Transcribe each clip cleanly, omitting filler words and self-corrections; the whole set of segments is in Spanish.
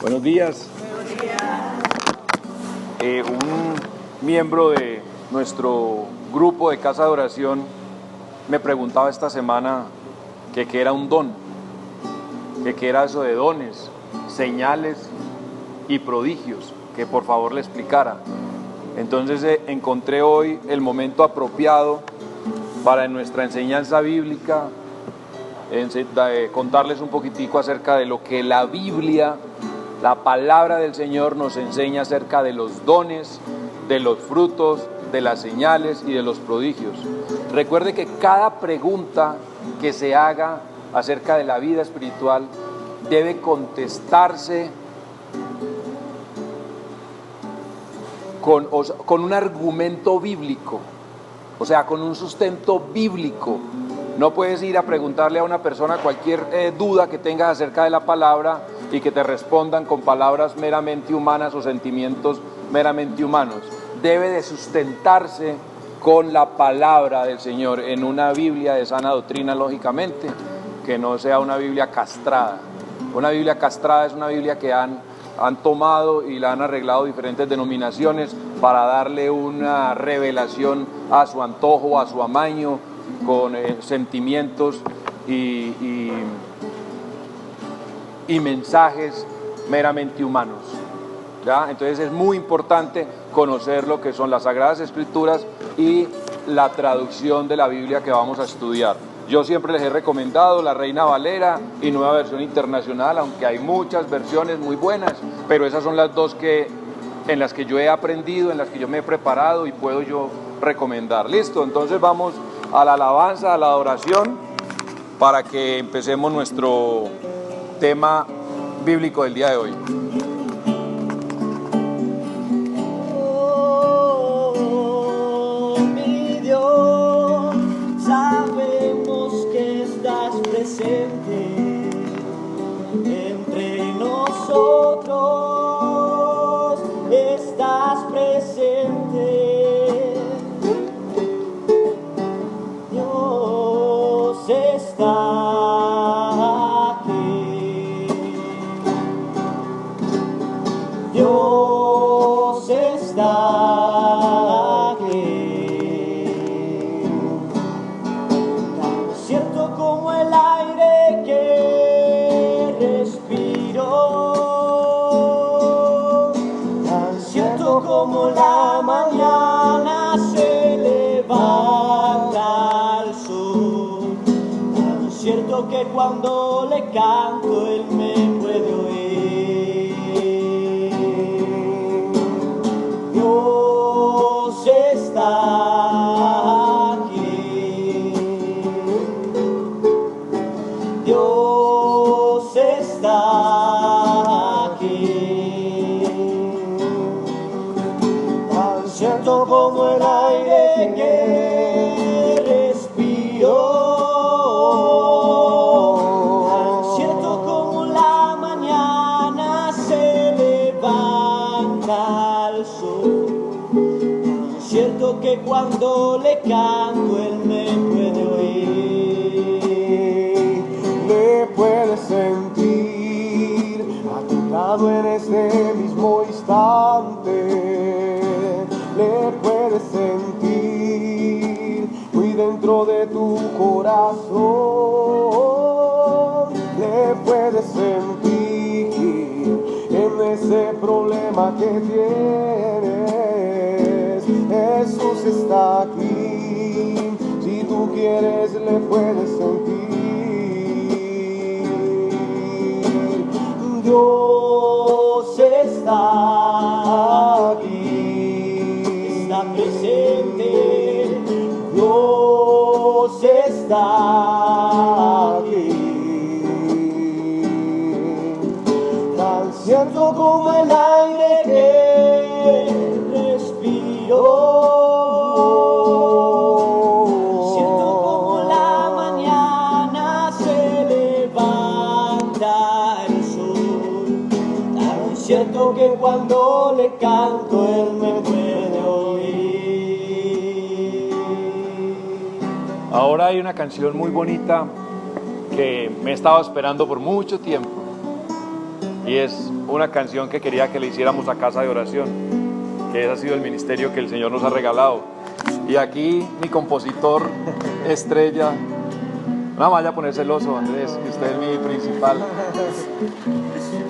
Buenos días. Un miembro de nuestro grupo de casa de oración me preguntaba esta semana que qué era un don, que qué era eso de dones, señales y prodigios, que por favor le explicara. Entonces encontré hoy el momento apropiado para en nuestra enseñanza bíblica contarles un poquitico acerca de lo que la Biblia, la palabra del Señor nos enseña acerca de los dones, de los frutos, de las señales y de los prodigios. Recuerde que cada pregunta que se haga acerca de la vida espiritual debe contestarse con un argumento bíblico, o sea, con un sustento bíblico. No puedes ir a preguntarle a una persona cualquier duda que tengas acerca de la palabra y que te respondan con palabras meramente humanas o sentimientos meramente humanos. Debe de sustentarse con la palabra del Señor en una Biblia de sana doctrina, lógicamente, que no sea una Biblia castrada. Una Biblia castrada es una Biblia que han tomado y la han arreglado diferentes denominaciones para darle una revelación a su antojo, a su amaño, con sentimientos y mensajes meramente humanos, ¿ya? Entonces es muy importante conocer lo que son las Sagradas Escrituras y la traducción de la Biblia que vamos a estudiar. Yo siempre les he recomendado la Reina Valera y Nueva Versión Internacional, aunque hay muchas versiones muy buenas, pero esas son las dos en las que yo he aprendido, en las que yo me he preparado y puedo yo recomendar. Listo, entonces vamos a la alabanza, a la adoración, para que empecemos nuestro tema bíblico del día de hoy. Oh, mi Dios, sabemos que estás presente entre nosotros, estás presente. Dios está aquí. Dios está aquí. Tan cierto como el aire que respiro, tan cierto como la mañana se levanta el sol, tan cierto que cuando le canto él me puede oír. Dios está aquí. Dios está aquí. Tan cierto como el aire que respiro, tan cierto como la mañana se levanta el sol, tan cierto que cuando le canto él me puede oír. Le puedes sentir a tu lado en este mismo instante. Le puedes sentir muy dentro de tu corazón. Le puedes sentir en ese problema que tienes. Jesús está aquí. Si tú quieres, le puedes sentir. Dios está aquí, está presente. Dios está aquí, tan cierto como el aire que respiro, cierto como la mañana se levanta el sol, tan cierto que cuando le canto él me puede oír. Ahora hay una canción muy bonita que me he estado esperando por mucho tiempo. y es una canción que quería que le hiciéramos a Casa de Oración, que ese ha sido el ministerio que el Señor nos ha regalado. Y aquí mi compositor estrella, no me vaya a poner celoso, Andrés, que usted es mi principal.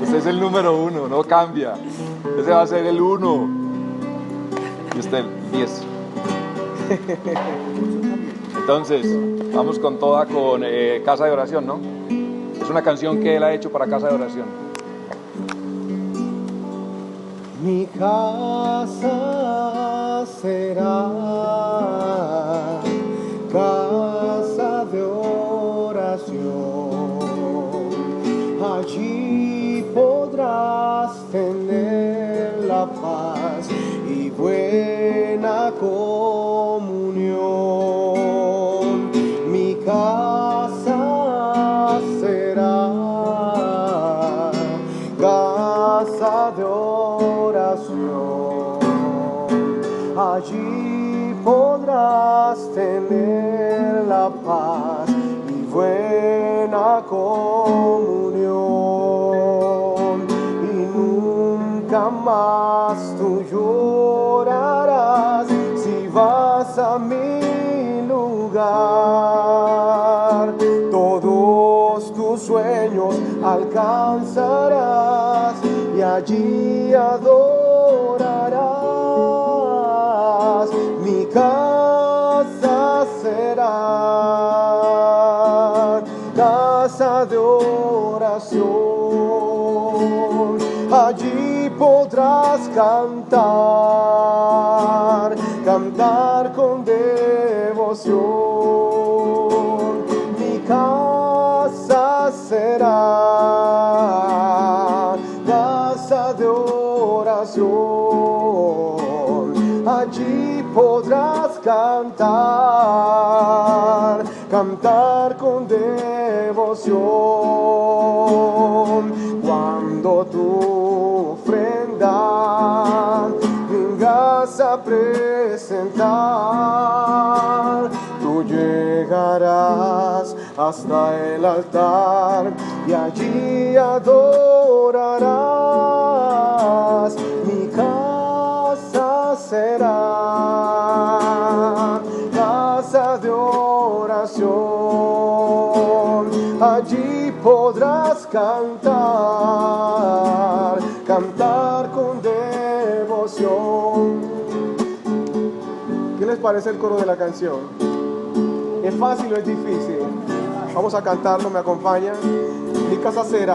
Usted es el número 1, no cambia. Ese va a ser el 1. Y usted el 10. Entonces, vamos con toda con Casa de Oración, ¿no? Es una canción que él ha hecho para Casa de Oración. Mi casa será casa de oración. Allí podrás tener la paz y buena comunión. Mi casa será casa de oración. Allí podrás tener la paz y buena comunión. Y nunca más tú llorarás si vas a mi lugar. Todos tus sueños alcanzarás y allí adorarás. Mi casa será casa de oración. Allí podrás cantar con devoción. Mi casa será casa de oración. Allí podrás cantar con devoción. Cuando tu ofrenda vengas a presentar, tú llegarás hasta el altar y allí adorarás. Mi casa será casa de oración. Allí podrás cantar con devoción. ¿Qué les parece el coro de la canción? ¿Es fácil o es difícil? Vamos a cantarlo, ¿me acompañan? Mi casa será.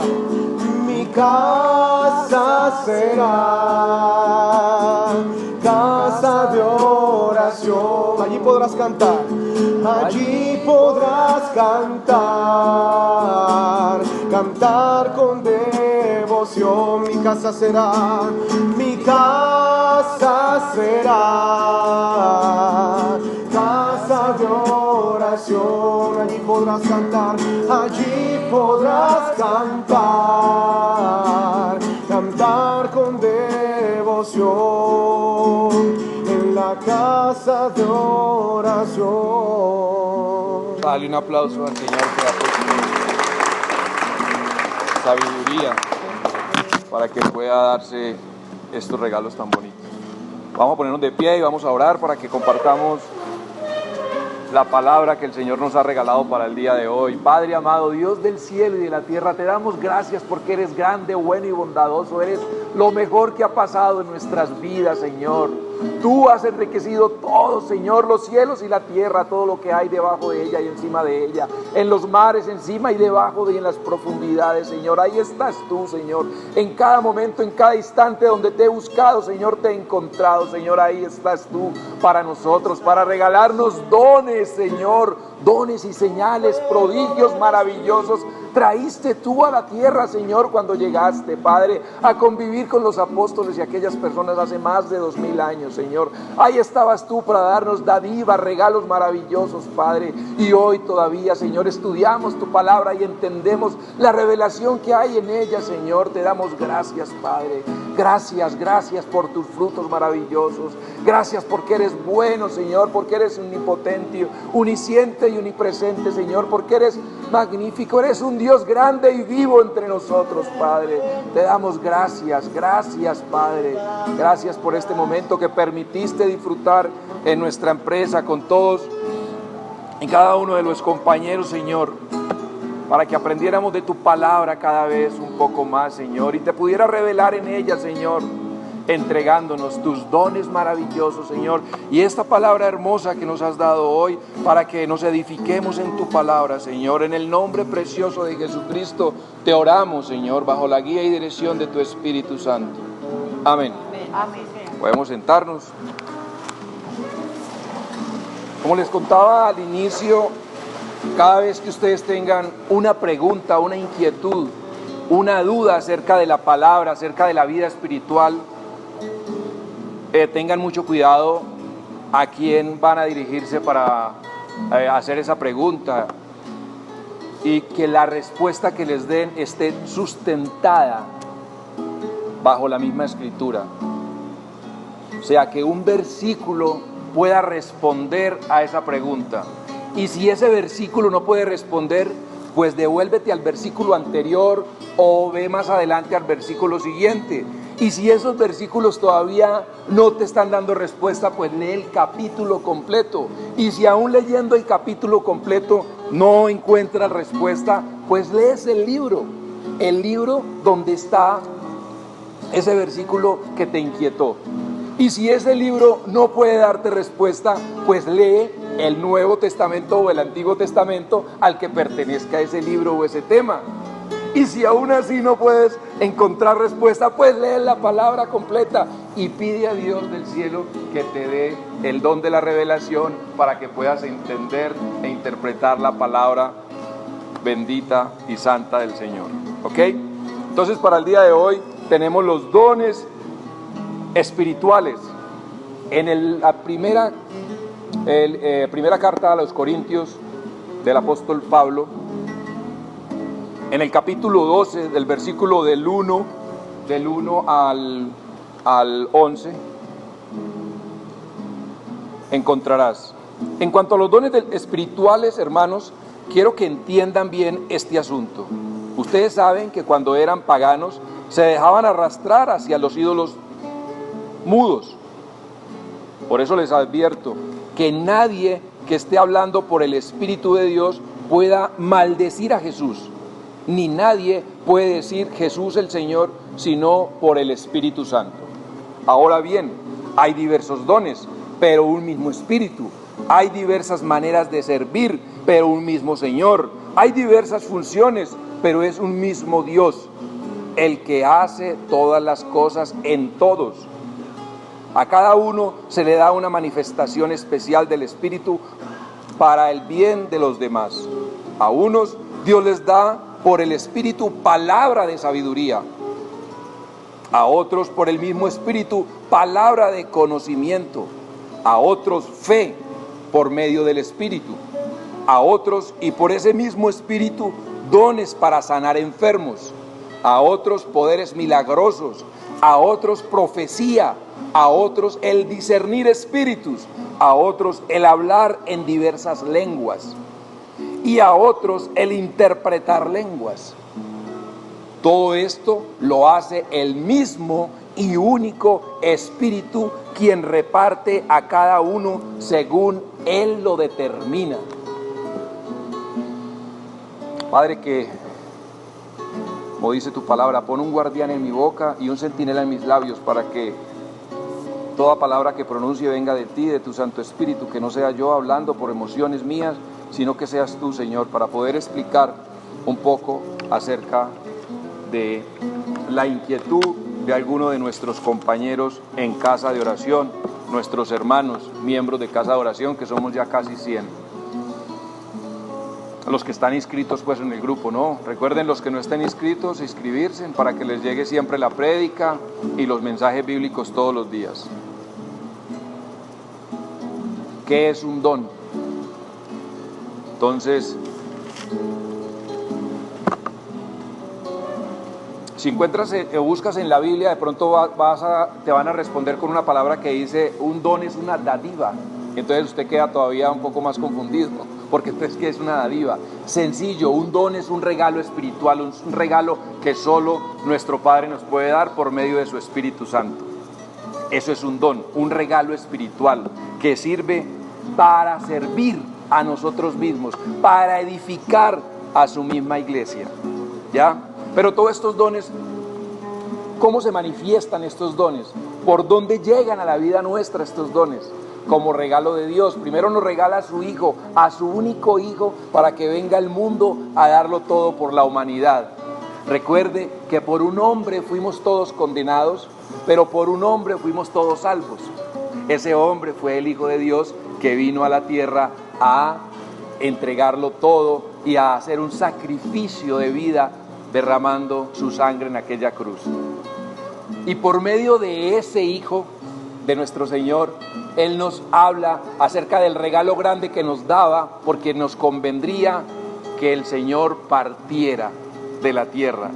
Mi casa será casa de oración. Allí podrás cantar. Allí podrás cantar con devoción. Mi casa será. Mi casa será casa de oración. Allí podrás cantar. Allí podrás cantar con devoción en la casa de oración. Dale un aplauso al Señor que ha puesto sabiduría para que pueda darse estos regalos tan bonitos. Vamos a ponernos de pie y vamos a orar para que compartamos la palabra que el Señor nos ha regalado para el día de hoy. Padre amado, Dios del cielo y de la tierra, te damos gracias porque eres grande, bueno y bondadoso. Eres lo mejor que ha pasado en nuestras vidas, Señor. Tú has enriquecido todo, Señor, los cielos y la tierra, todo lo que hay debajo de ella y encima de ella, en los mares, encima y debajo de ella, en las profundidades, Señor. Ahí estás tú, Señor. En cada momento, en cada instante donde te he buscado, Señor, te he encontrado, Señor. Ahí estás tú para nosotros, para regalarnos dones, Señor, dones y señales, prodigios maravillosos. Traíste tú a la tierra, Señor, cuando llegaste, Padre, a convivir con los apóstoles y aquellas personas hace más de 2000 años, Señor. Ahí estabas tú para darnos dádivas, regalos maravillosos, Padre. Y hoy todavía, Señor, estudiamos tu palabra y entendemos la revelación que hay en ella, Señor. Te damos gracias, Padre. Gracias, gracias por tus frutos maravillosos. Gracias porque eres bueno, Señor, porque eres omnipotente, unisciente y unipresente, Señor, porque eres magnífico, eres un Dios grande y vivo entre nosotros, Padre. Te damos gracias, gracias, Padre. Gracias por este momento que permitiste disfrutar en nuestra empresa con todos y cada uno de los compañeros, Señor, para que aprendiéramos de tu palabra cada vez un poco más, Señor, y te pudiera revelar en ella, Señor, entregándonos tus dones maravillosos, Señor, y esta palabra hermosa que nos has dado hoy, para que nos edifiquemos en tu palabra, Señor. En el nombre precioso de Jesucristo te oramos, Señor, bajo la guía y dirección de tu Espíritu Santo. Amén. Amén. Podemos sentarnos. Como les contaba al inicio, cada vez que ustedes tengan una pregunta, una inquietud, una duda acerca de la palabra, acerca de la vida espiritual, tengan mucho cuidado a quién van a dirigirse para hacer esa pregunta, y que la respuesta que les den esté sustentada bajo la misma escritura. O sea, que un versículo pueda responder a esa pregunta. Y si ese versículo no puede responder, pues devuélvete al versículo anterior o ve más adelante al versículo siguiente. Y si esos versículos todavía no te están dando respuesta, pues lee el capítulo completo. Y si aún leyendo el capítulo completo no encuentras respuesta, pues lees el libro donde está ese versículo que te inquietó. Y si ese libro no puede darte respuesta, pues lee el Nuevo Testamento o el Antiguo Testamento al que pertenezca ese libro o ese tema. Y si aún así no puedes encontrar respuesta, pues lee la palabra completa y pide a Dios del cielo que te dé el don de la revelación para que puedas entender e interpretar la palabra bendita y santa del Señor. ¿Ok? Entonces, para el día de hoy tenemos los dones espirituales. En la primera carta a los Corintios del apóstol Pablo, en el capítulo 12, del versículo del 1 al 11, encontrarás. En cuanto a los dones espirituales, hermanos, quiero que entiendan bien este asunto. Ustedes saben que cuando eran paganos se dejaban arrastrar hacia los ídolos mudos. Por eso les advierto que nadie que esté hablando por el Espíritu de Dios pueda maldecir a Jesús, ni nadie puede decir Jesús el Señor sino por el Espíritu Santo. Ahora bien, hay diversos dones, pero un mismo Espíritu. Hay diversas maneras de servir, pero un mismo Señor. Hay diversas funciones, pero es un mismo Dios, el que hace todas las cosas en todos. A cada uno se le da una manifestación especial del Espíritu para el bien de los demás. A unos Dios les da por el Espíritu palabra de sabiduría. A otros por el mismo Espíritu palabra de conocimiento. A otros fe por medio del Espíritu. A otros y por ese mismo Espíritu dones para sanar enfermos. A otros poderes milagrosos. A otros profecía. A otros el discernir espíritus, a otros el hablar en diversas lenguas y a otros el interpretar lenguas. Todo esto lo hace el mismo y único Espíritu, quien reparte a cada uno según Él lo determina. Padre, que, como dice tu palabra, pon un guardián en mi boca y un centinela en mis labios para que toda palabra que pronuncie venga de ti, de tu Santo Espíritu, que no sea yo hablando por emociones mías, sino que seas tú, Señor, para poder explicar un poco acerca de la inquietud de alguno de nuestros compañeros en casa de oración, nuestros hermanos, miembros de casa de oración, que somos ya casi 100. Los que están inscritos pues en el grupo, ¿no? Recuerden, los que no estén inscritos, inscribirse para que les llegue siempre la prédica y los mensajes bíblicos todos los días. ¿Qué es un don? Entonces, si encuentras o buscas en la Biblia, de pronto te van a responder con una palabra que dice un don es una dádiva. Entonces usted queda todavía un poco más confundido. porque es que es una dádiva. Sencillo, un don es un regalo espiritual, un regalo que solo nuestro Padre nos puede dar por medio de su Espíritu Santo. Eso es un don, un regalo espiritual que sirve para servir a nosotros mismos, para edificar a su misma iglesia, ¿ya? Pero todos estos dones, ¿cómo se manifiestan estos dones? ¿Por dónde llegan a la vida nuestra estos dones? Como regalo de Dios. Primero nos regala a su Hijo, a su único Hijo, para que venga al mundo a darlo todo por la humanidad. Recuerde que por un hombre fuimos todos condenados, pero por un hombre fuimos todos salvos. Ese hombre fue el Hijo de Dios que vino a la tierra a entregarlo todo y a hacer un sacrificio de vida derramando su sangre en aquella cruz. Y por medio de ese Hijo de nuestro Señor, Él nos habla acerca del regalo grande que nos daba, porque nos convendría que el Señor partiera de la tierra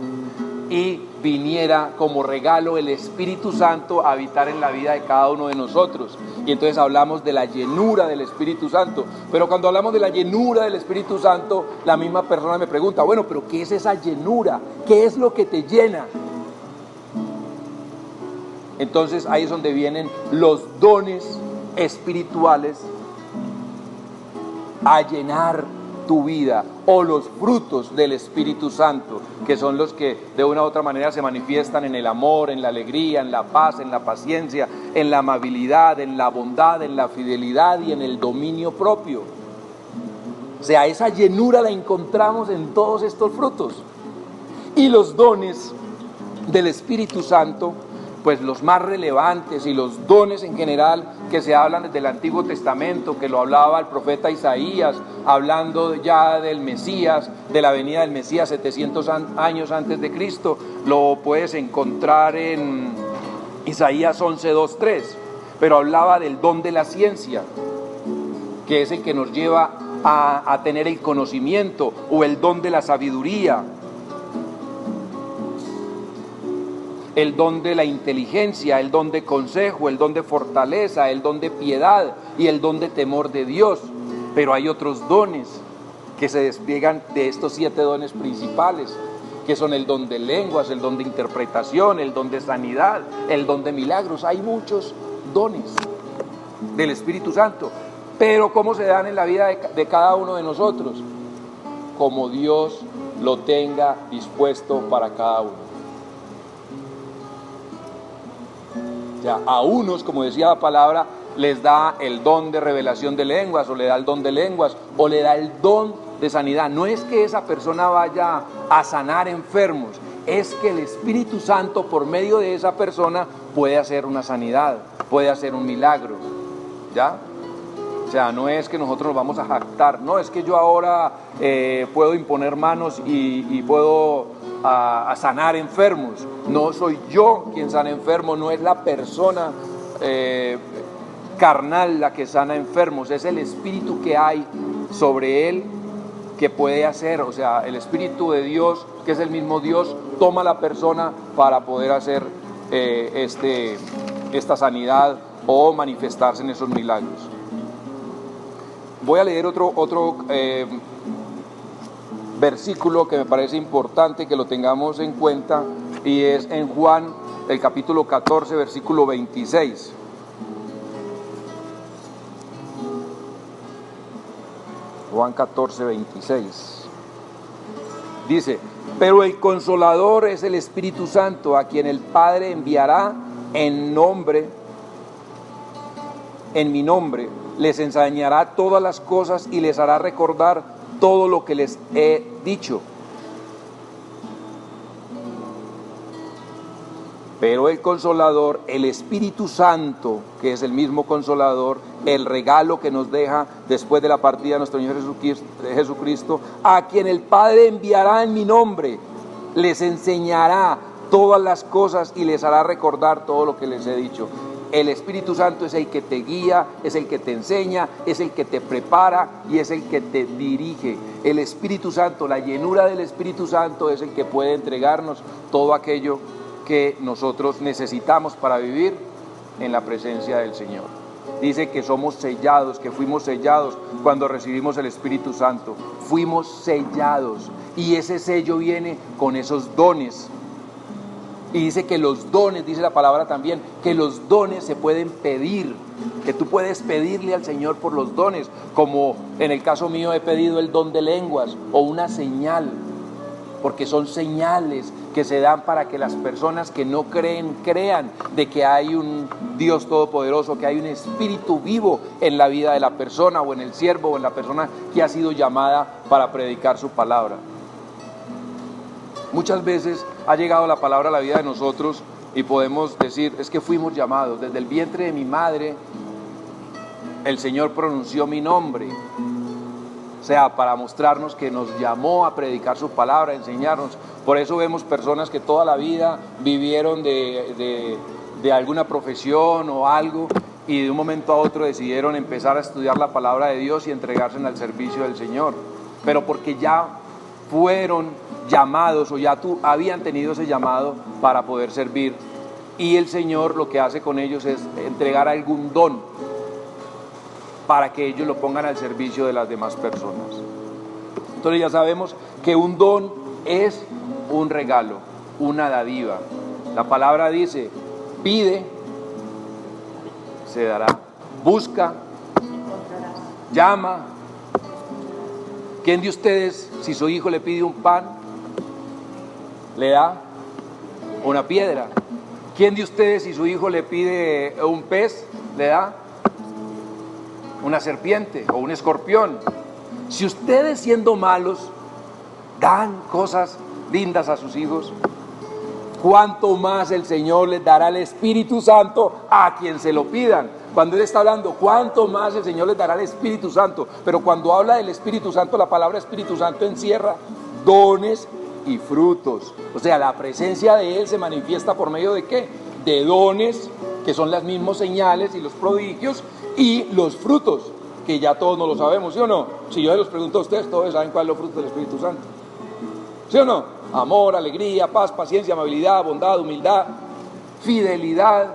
y viniera como regalo el Espíritu Santo a habitar en la vida de cada uno de nosotros. Y entonces hablamos de la llenura del Espíritu Santo. Pero cuando hablamos de la llenura del Espíritu Santo, la misma persona me pregunta, bueno, pero ¿qué es esa llenura? ¿Qué es lo que te llena? Entonces ahí es donde vienen los dones espirituales a llenar tu vida, o los frutos del Espíritu Santo, que son los que de una u otra manera se manifiestan en el amor, en la alegría, en la paz, en la paciencia, en la amabilidad, en la bondad, en la fidelidad y en el dominio propio. O sea, esa llenura la encontramos en todos estos frutos. Y los dones del Espíritu Santo, pues los más relevantes, y los dones en general que se hablan desde el Antiguo Testamento, que lo hablaba el profeta Isaías, hablando ya del Mesías, de la venida del Mesías 700 años antes de Cristo, lo puedes encontrar en Isaías 11, 2, 3, pero hablaba del don de la ciencia, que es el que nos lleva a tener el conocimiento, o el don de la sabiduría, el don de la inteligencia, el don de consejo, el don de fortaleza, el don de piedad y el don de temor de Dios. Pero hay otros dones que se despliegan de estos 7 dones principales, que son el don de lenguas, el don de interpretación, el don de sanidad, el don de milagros. Hay muchos dones del Espíritu Santo, pero ¿cómo se dan en la vida de cada uno de nosotros? Como Dios lo tenga dispuesto para cada uno. A unos, como decía la palabra, les da el don de revelación de lenguas, o le da el don de lenguas, o le da el don de sanidad. No es que esa persona vaya a sanar enfermos, es que el Espíritu Santo por medio de esa persona puede hacer una sanidad, puede hacer un milagro, ¿ya? O sea, no es que nosotros nos vamos a jactar, no, es que yo ahora puedo imponer manos y puedo a sanar enfermos. No soy yo quien sana enfermos, no es la persona carnal la que sana enfermos, es el Espíritu que hay sobre él que puede hacer. O sea, el Espíritu de Dios, que es el mismo Dios, toma a la persona para poder hacer esta sanidad o manifestarse en esos milagros. Voy a leer otro versículo que me parece importante que lo tengamos en cuenta, y es en Juan, el capítulo 14, versículo 26. Juan 14, 26. Dice, pero el Consolador es el Espíritu Santo, a quien el Padre enviará en mi nombre, les enseñará todas las cosas y les hará recordar todo lo que les he dicho. Pero el Consolador, el Espíritu Santo, que es el mismo Consolador, el regalo que nos deja después de la partida de nuestro Señor Jesucristo, a quien el Padre enviará en mi nombre, les enseñará todas las cosas y les hará recordar todo lo que les he dicho. El Espíritu Santo es el que te guía, es el que te enseña, es el que te prepara y es el que te dirige. El Espíritu Santo, la llenura del Espíritu Santo es el que puede entregarnos todo aquello que nosotros necesitamos para vivir en la presencia del Señor. dice que somos sellados, que fuimos sellados cuando recibimos el Espíritu Santo. Fuimos sellados y ese sello viene con esos dones. Y dice que los dones, dice la palabra también, que los dones se pueden pedir, que tú puedes pedirle al Señor por los dones, como en el caso mío he pedido el don de lenguas o una señal, porque son señales que se dan para que las personas que no creen, crean de que hay un Dios todopoderoso, que hay un espíritu vivo en la vida de la persona o en el siervo o en la persona que ha sido llamada para predicar su palabra. Muchas veces ha llegado la palabra a la vida de nosotros y podemos decir, es que fuimos llamados, desde el vientre de mi madre, el Señor pronunció mi nombre. O sea, para mostrarnos que nos llamó a predicar su palabra, a enseñarnos. Por eso vemos personas que toda la vida vivieron de alguna profesión o algo y de un momento a otro decidieron empezar a estudiar la palabra de Dios y entregarse al servicio del Señor. Pero porque ya fueron llamados o ya habían tenido ese llamado para poder servir. Y el Señor lo que hace con ellos es entregar algún don para que ellos lo pongan al servicio de las demás personas. Entonces ya sabemos que un don es un regalo, una dádiva. La palabra dice, pide, se dará, busca, llama. ¿Quién de ustedes, si su hijo le pide un pan, le da una piedra? ¿Quién de ustedes, si su hijo le pide un pez, le da una serpiente o un escorpión? Si ustedes, siendo malos, dan cosas lindas a sus hijos, ¿cuánto más el Señor les dará el Espíritu Santo a quien se lo pidan? Cuando Él está hablando, ¿cuánto más el Señor les dará el Espíritu Santo? Pero cuando habla del Espíritu Santo, la palabra Espíritu Santo encierra dones y frutos. O sea, la presencia de Él se manifiesta por medio de ¿qué? De dones, que son las mismas señales y los prodigios, y los frutos, que ya todos no lo sabemos, ¿sí o no? Si yo les pregunto a ustedes, todos saben cuáles son los frutos del Espíritu Santo, ¿sí o no? Amor, alegría, paz, paciencia, amabilidad, bondad, humildad, fidelidad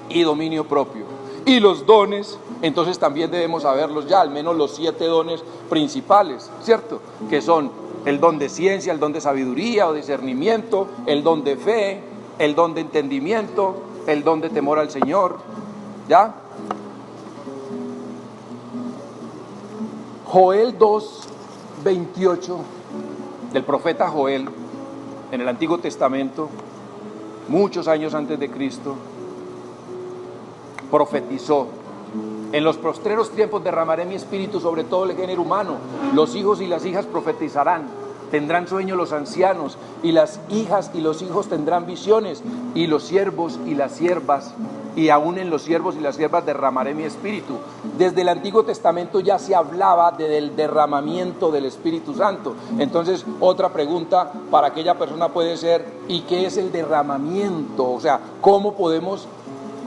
y dominio propio. Y los dones, entonces también debemos saberlos ya, al menos los 7 dones principales, ¿cierto? Que son el don de ciencia, el don de sabiduría o discernimiento, el don de fe, el don de entendimiento, el don de temor al Señor, ¿ya? Joel 2:28, del profeta Joel, en el Antiguo Testamento, muchos años antes de Cristo, profetizó: en los postreros tiempos derramaré mi espíritu sobre todo el género humano, los hijos y las hijas profetizarán, tendrán sueño los ancianos, y las hijas y los hijos tendrán visiones, y los siervos y las siervas, y aún en los siervos y las siervas derramaré mi espíritu. Desde el Antiguo Testamento ya se hablaba del derramamiento del Espíritu Santo. Entonces, otra pregunta para aquella persona puede ser, ¿y qué es el derramamiento? O sea, ¿cómo podemos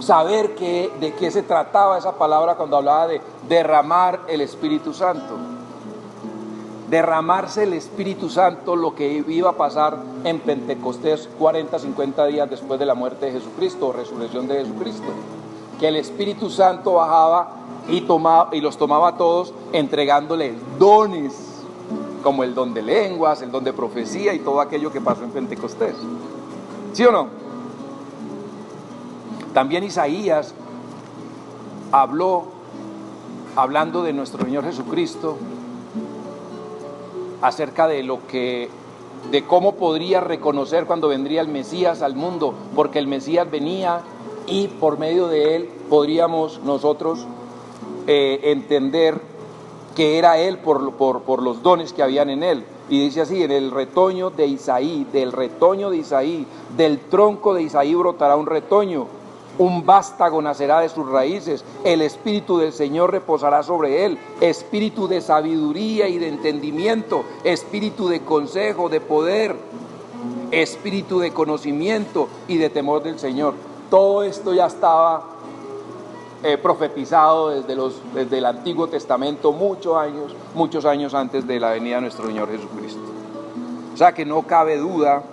saber de qué se trataba esa palabra cuando hablaba de derramar el Espíritu Santo? Derramarse el Espíritu Santo, lo que iba a pasar en Pentecostés 40, 50 días después de la muerte de Jesucristo o resurrección de Jesucristo, que el Espíritu Santo bajaba y los tomaba a todos, entregándoles dones, como el don de lenguas, el don de profecía y todo aquello que pasó en Pentecostés. ¿Sí o no? También Isaías hablando de nuestro Señor Jesucristo, acerca de cómo podría reconocer cuando vendría el Mesías al mundo, porque el Mesías venía y por medio de él podríamos nosotros entender que era él por los dones que habían en él. Y dice así: en el retoño de Isaí, del tronco de Isaí brotará un retoño, un vástago nacerá de sus raíces, el Espíritu del Señor reposará sobre él, espíritu de sabiduría y de entendimiento, espíritu de consejo, de poder, espíritu de conocimiento y de temor del Señor. Todo esto ya estaba profetizado desde el Antiguo Testamento, muchos años antes de la venida de nuestro Señor Jesucristo. O sea que no cabe duda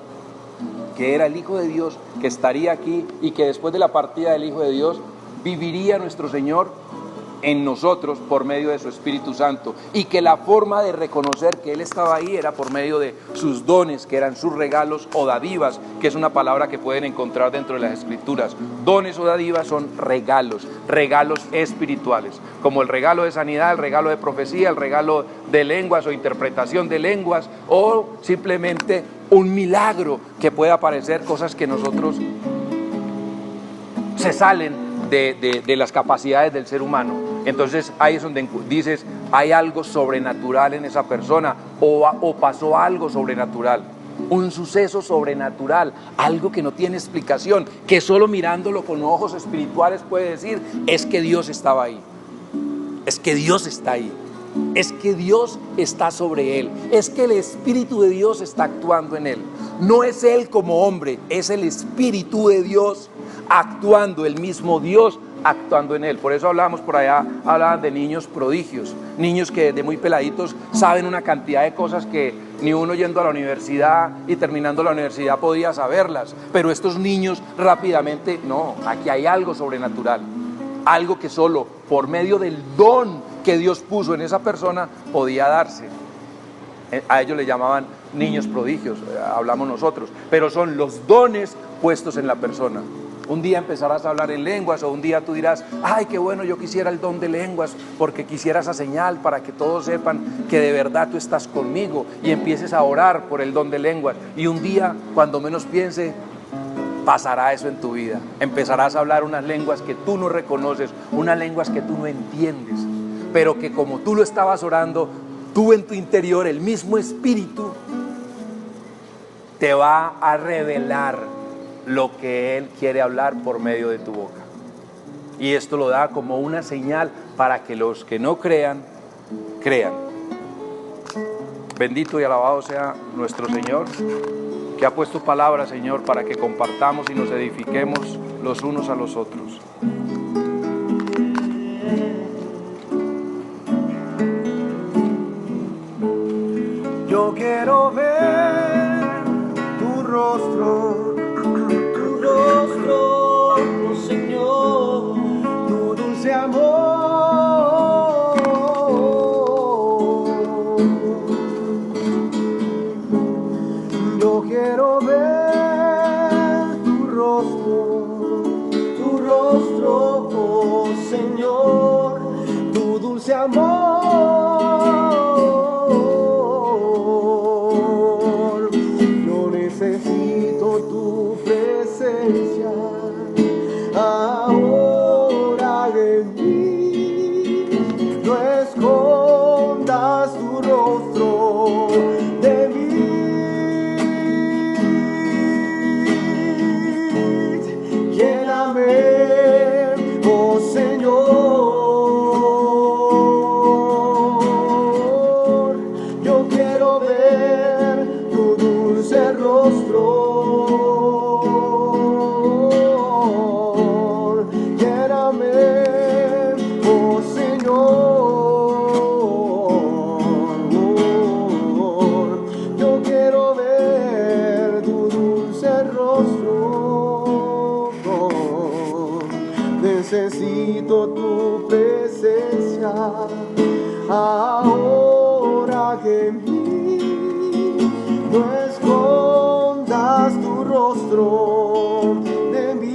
que era el Hijo de Dios, que estaría aquí y que después de la partida del Hijo de Dios viviría nuestro Señor en nosotros por medio de su Espíritu Santo, y que la forma de reconocer que Él estaba ahí era por medio de sus dones, que eran sus regalos o dádivas, que es una palabra que pueden encontrar dentro de las Escrituras. Dones o dádivas son regalos, regalos espirituales, como el regalo de sanidad, el regalo de profecía, el regalo de lenguas o interpretación de lenguas, o simplemente un milagro que puede aparecer, cosas que nosotros se salen de las capacidades del ser humano. Entonces ahí es donde dices, hay algo sobrenatural en esa persona, o pasó algo sobrenatural, un suceso sobrenatural, algo que no tiene explicación, que solo mirándolo con ojos espirituales puede decir, es que Dios estaba ahí, es que Dios está ahí, es que Dios está sobre él, es que el Espíritu de Dios está actuando en él. No es él como hombre, es el Espíritu de Dios actuando, el mismo Dios actuando en él. Por eso hablábamos por allá, hablaban de niños prodigios, niños que desde muy peladitos saben una cantidad de cosas que ni uno yendo a la universidad y terminando la universidad podía saberlas, pero estos niños rápidamente, no, aquí hay algo sobrenatural, algo que solo por medio del don que Dios puso en esa persona podía darse. A ellos le llamaban niños prodigios, hablamos nosotros, pero son los dones puestos en la persona. Un día empezarás a hablar en lenguas, o un día tú dirás, ay, qué bueno, yo quisiera el don de lenguas, porque quisiera esa señal para que todos sepan que de verdad tú estás conmigo, y empieces a orar por el don de lenguas. Y un día, cuando menos piense, pasará eso en tu vida. Empezarás a hablar unas lenguas que tú no reconoces, unas lenguas que tú no entiendes, pero que como tú lo estabas orando, tú en tu interior, el mismo Espíritu te va a revelar lo que Él quiere hablar por medio de tu boca. Y esto lo da como una señal para que los que no crean, crean. Bendito y alabado sea nuestro Señor, que ha puesto palabra, Señor, para que compartamos y nos edifiquemos los unos a los otros. Yo quiero ver tu rostro, oh Señor, tu dulce amor. Yo quiero ver tu rostro, oh Señor, tu dulce amor. Yo necesito tu presencia ahora en mí. No escondas tu rostro de mí. Lléname, oh Señor. Yo quiero ver tu dulce rostro. Necesito tu presencia ahora que en mí. No escondas tu rostro de mí.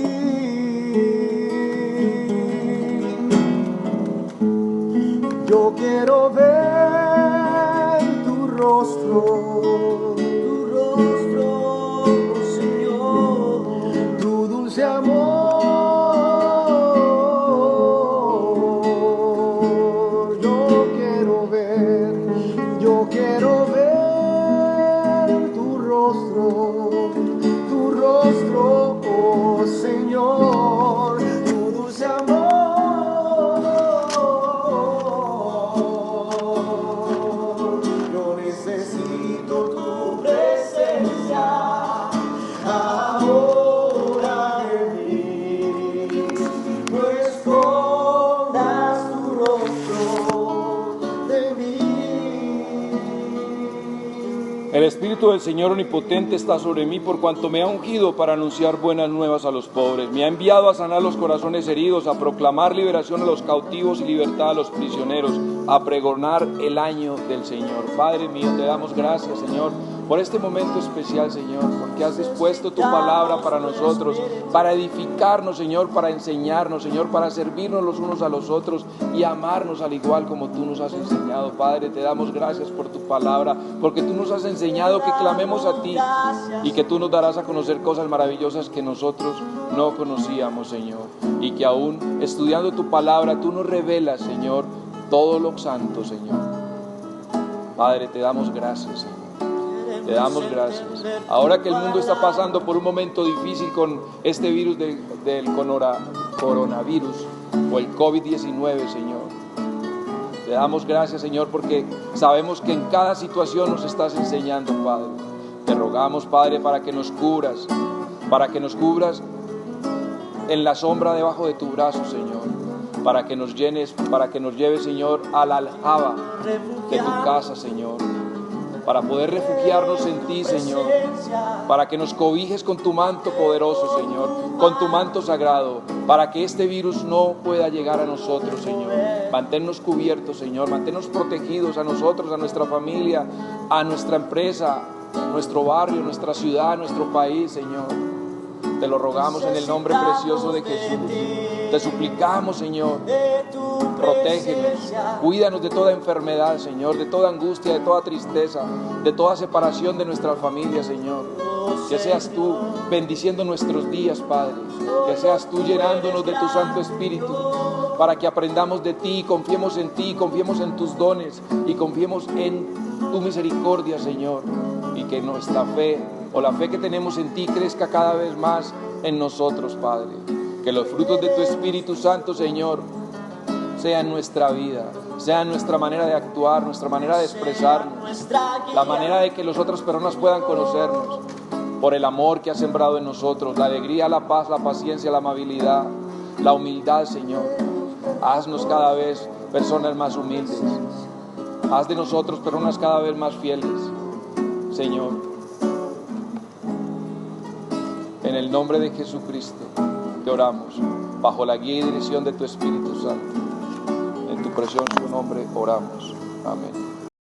Yo quiero ver tu rostro, oh Señor, tu dulce amor. Quiero Espíritu del Señor Omnipotente está sobre mí por cuanto me ha ungido para anunciar buenas nuevas a los pobres. Me ha enviado a sanar los corazones heridos, a proclamar liberación a los cautivos y libertad a los prisioneros, a pregonar el año del Señor. Padre mío, te damos gracias, Señor, por este momento especial, Señor, porque has dispuesto tu palabra para nosotros, para edificarnos, Señor, para enseñarnos, Señor, para servirnos los unos a los otros y amarnos al igual como tú nos has enseñado. Padre, te damos gracias por tu palabra, porque tú nos has enseñado que clamemos a ti y que tú nos darás a conocer cosas maravillosas que nosotros no conocíamos, Señor, y que aún estudiando tu palabra tú nos revelas, Señor, todo lo santo, Señor. Padre, te damos gracias, Señor. Te damos gracias. Ahora que el mundo está pasando por un momento difícil con este virus del coronavirus o el COVID-19, Señor, te damos gracias, Señor, porque sabemos que en cada situación nos estás enseñando, Padre. Te rogamos, Padre, para que nos cubras en la sombra debajo de tu brazo, Señor, para que nos llenes, para que nos lleves, Señor, a la aljaba de tu casa, Señor, para poder refugiarnos en ti, Señor, para que nos cobijes con tu manto poderoso, Señor, con tu manto sagrado, para que este virus no pueda llegar a nosotros, Señor. Manténnos cubiertos, Señor, manténnos protegidos a nosotros, a nuestra familia, a nuestra empresa, nuestro barrio, nuestra ciudad, nuestro país, Señor. Te lo rogamos en el nombre precioso de Jesús. Te suplicamos, Señor, protégenos, cuídanos de toda enfermedad, Señor, de toda angustia, de toda tristeza, de toda separación de nuestra familia, Señor. Que seas tú bendiciendo nuestros días, Padre. Que seas tú llenándonos de tu Santo Espíritu, para que aprendamos de ti, confiemos en ti, confiemos en tus dones y confiemos en tu misericordia, Señor. Y que nuestra fe o la fe que tenemos en ti crezca cada vez más en nosotros, Padre. Que los frutos de tu Espíritu Santo, Señor, sean nuestra vida, sean nuestra manera de actuar, nuestra manera de expresarnos, la manera de que las otras personas puedan conocernos, por el amor que has sembrado en nosotros, la alegría, la paz, la paciencia, la amabilidad, la humildad, Señor. Haznos cada vez personas más humildes, haz de nosotros personas cada vez más fieles, Señor. En el nombre de Jesucristo te oramos, bajo la guía y dirección de tu Espíritu Santo. En tu precioso nombre oramos. Amén.